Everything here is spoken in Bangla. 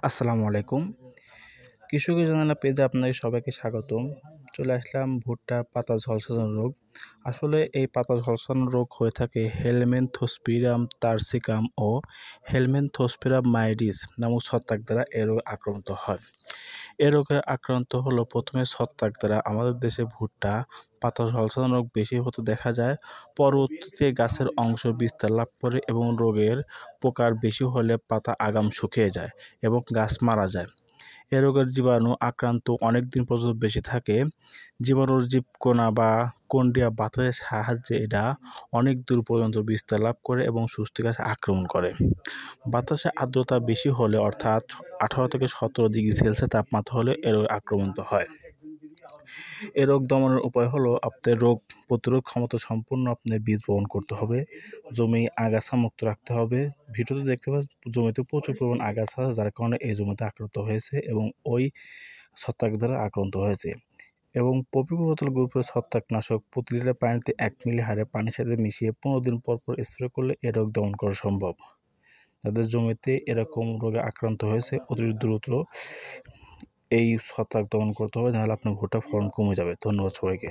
আসসালামু আলাইকুম। কৃষকের জানালা পেজে আপনাদের সবাইকে স্বাগতম। চলে আসলাম ভুট্টার পাতা ঝলসানো রোগ। আসলে এই পাতা ঝলসানো রোগ হয়ে থাকে হেলমেনথোস্পিরাম টারসিকাম ও হেলমেনথোস্পিরাম মাইডিস নামক ছত্রাক দ্বারা এ রোগে আক্রান্ত হয়। এ রোগে আক্রান্ত হলো প্রথমে ছত্রাক দ্বারা আমাদের দেশে ভুট্টা পাতা ঝলসানো রোগ বেশি হতে দেখা যায়। পরবর্তীতে গাছের অংশ বিস্তার লাভ করে এবং রোগের প্রকার বেশি হলে পাতা আগাম শুকিয়ে যায় এবং গাছ মারা যায়। এ রোগের জীবাণু আক্রান্ত অনেক দিন পর্যন্ত বেশি থাকে। জীবাণুর জীবকণা বা কন্ডিয়া বাতাসের সাহায্যে এটা অনেক দূর পর্যন্ত বিস্তার লাভ করে এবং সুস্থ গাছে আক্রমণ করে। বাতাসে আর্দ্রতা বেশি হলে অর্থাৎ 18 থেকে 17 ডিগ্রি সেলসিয়াস তাপমাত্রা হলে এ রোগ আক্রান্ত হয়। এ রোগ দমনের উপায় হলো আপনার রোগ প্রতিরোধ ক্ষমতা সম্পন্ন আপনার বীজ বপন করতে হবে, জমি আগাছা মুক্ত রাখতে হবে। ভিডিওতে দেখতে পাচ্ছেন জমিতে প্রচুর পরিমাণ আগাছা আছে যার কারণে এই জমিতে আক্রান্ত হয়েছে এবং ওই ছত্রাক দ্বারা আক্রান্ত হয়েছে। এবং প্রপিওরোতাল গ্রুপের ছত্রাকনাশক প্রতি লিটার পানিতে 1 মিলি হারে পানির সাথে মিশিয়ে 15 দিন পর পর স্প্রে করলে এ রোগ দমন করা সম্ভব। যাদের জমিতে এরকম রোগে আক্রান্ত হয়েছে অতি দ্রুত এই ছত্রাক দমন করতে হবে, নাহলে আপনার ভুট্টার ফলন কমে যাবে। ধন্যবাদ সবাইকে।